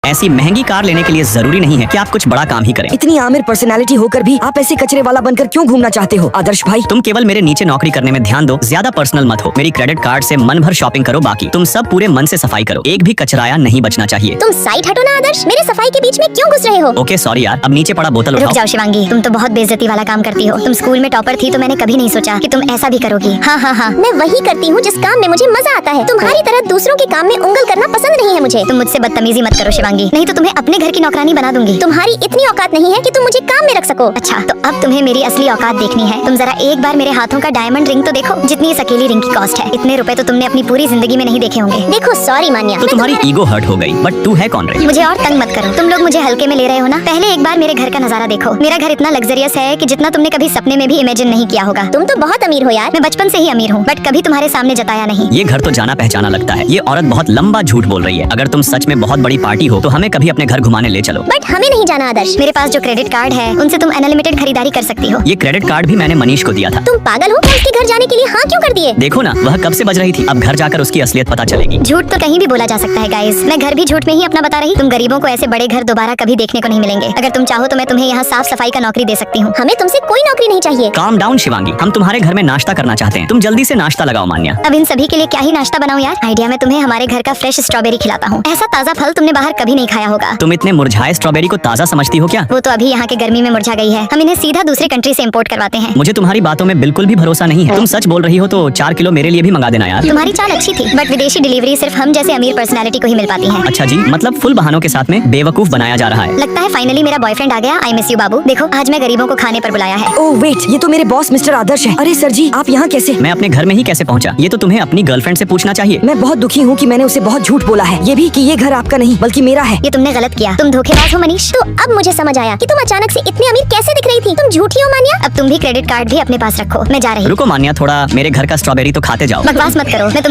ऐसी महंगी कार लेने के लिए जरूरी नहीं है कि आप कुछ बड़ा काम ही करें। इतनी आमिर पर्सनालिटी होकर भी आप ऐसे कचरे वाला बनकर क्यों घूमना चाहते हो आदर्श भाई? तुम केवल मेरे नीचे नौकरी करने में ध्यान दो, ज्यादा पर्सनल मत हो। मेरी क्रेडिट कार्ड से मन भर शॉपिंग करो, बाकी तुम सब पूरे मन से सफाई करो, एक भी कचराया नहीं बचना चाहिए। तुम साइड हटो ना आदर्श, मेरे सफाई के बीच में क्यों घुस रहे हो? ओके सॉरी यार, अब नीचे पड़ा बोतल रुक उठाओ। जाओ शिवांगी, तुम तो बहुत बेइज्जती वाला काम करती हो। तुम स्कूल में टॉपर थी तो मैंने कभी नहीं सोचा कि तुम ऐसा भी करोगी। हाँ हाँ हाँ, मैं वही करती हूँ जिस काम में मुझे मजा आता है। तुम्हारी तरह दूसरों के काम में उंगल करना पसंद नहीं है मुझे। तुम मुझसे बदतमीजी मत करो शिवांगी, नहीं तो तुम्हें अपने घर की नौकरानी बना दूंगी। तुम्हारी इतनी औकात नहीं है कि तुम मुझे काम में रख सको। अच्छा तो अब तुम्हें मेरी असली औकात देखनी है। तुम जरा एक बार मेरे हाथों का डायमंड रिंग तो देखो, जितनी इस अकेली रिंग की कॉस्ट है। इतने रुपए तो तुमने अपनी पूरी जिंदगी में नहीं देखे होंगे। देखो सॉरी मान्या, तो तुम्हारी ईगो हर्ट हो गई, बट तू है कौन रही? मुझे और तंग मत करो। तुम लोग मुझे हल्के में ले रहे हो ना। पहले एक बार मेरे घर का नजारा देखो। मेरा घर इतना लग्जरियस है कि जितना तुमने कभी सपने में भी इमेजिन नहीं किया होगा। तुम तो बहुत अमीर हो यार। मैं बचपन से ही अमीर हूँ, बट कभी तुम्हारे सामने जताया नहीं। ये घर तो जाना पहचाना लगता है। ये औरत बहुत लंबा झूठ बोल रही है। अगर तुम सच में बहुत बड़ी पार्टी हो तो हमें कभी अपने घर घुमाने ले चलो। बट हमें नहीं जाना आदर्श। मेरे पास जो क्रेडिट कार्ड है उनसे तुम अनलिमिटेड खरीदारी कर सकती हो। ये क्रेडिट कार्ड भी मैंने मनीष को दिया था। तुम पागल हो? क्या उसके घर जाने के लिए हाँ क्यों कर दिए? देखो ना, वह कब से बज रही थी, अब घर जाकर उसकी असलियत पता चलेगी। झूठ तो कहीं भी बोला जा सकता है गाइस। मैं घर भी झूठ में ही अपना बता रही। तुम गरीबों को ऐसे बड़े घर दोबारा कभी देखने को नहीं मिलेंगे। अगर तुम चाहो तो मैं तुम्हें यहाँ साफ सफाई का नौकरी दे सकती हूँ। हमें तुमसे कोई नौकरी नहीं चाहिए। काम डाउन शिवांगी, हम तुम्हारे घर में नाश्ता करना चाहते हैं। तुम जल्दी से नाश्ता लगाओ मान्या। अब इन सभी के लिए क्या ही नाश्ता बनाऊं यार। आइडिया में तुम्हें हमारे घर का फ्रेश स्ट्रॉबेरी खिलाता हूँ। ऐसा ताज़ा फल तुमने बाहर कभी नहीं खाया होगा। तुम इतने मुरझाए स्ट्रॉबेरी को ताज़ा समझती हो क्या? वो तो अभी यहाँ के गर्मी में मुरझा गई है। हम इन्हें सीधा दूसरे कंट्री से इम्पोर्ट करवाते हैं। मुझे तुम्हारी बातों में बिल्कुल भी भरोसा नहीं है। तुम सच बोल रही हो तो 4 किलो मेरे लिए भी मंगा देना यार। तुम्हारी चाल अच्छी थी, बट विदेशी डिलीवरी सिर्फ हम जैसे अमीर पर्सनैलिटी को ही मिल पाती है। अच्छा जी, मतलब फुल बहानों के साथ में बेवकूफ बनाया जा रहा है। लगता है फाइनली मेरा बॉयफ्रेंड आ गया। आई मिस यू बाबू। देखो आज मैं गरीबों को खाने पर बुलाया है। ओह वेट, ये तो मेरे बॉस मिस्टर आदर्श है। अरे सर जी, आप यहाँ कैसे? मैं अपने घर में ही कैसे पहुँचा, ये तो तुम्हें अपनी गर्लफ्रेंड से पूछना चाहिए। मैं बहुत दुखी हूँ कि मैंने उसे बहुत झूठ बोला है। ये भी कि ये घर आपका नहीं बल्कि मेरा है। ये तुमने गलत किया। तुम धोखेबाज हो मनीष। तो अब मुझे समझ आया कि तुम अचानक से इतनी अमीर कैसे दिख रही थी। तुम झूठी हो मान्या। अब तुम भी क्रेडिट कार्ड भी अपने पास रखो। मैं जा रही हूँ। रुको मान्या, थोड़ा मेरे घर का स्ट्रॉबेरी तो खाते जाओ। बकवास मत करो, मैं तुम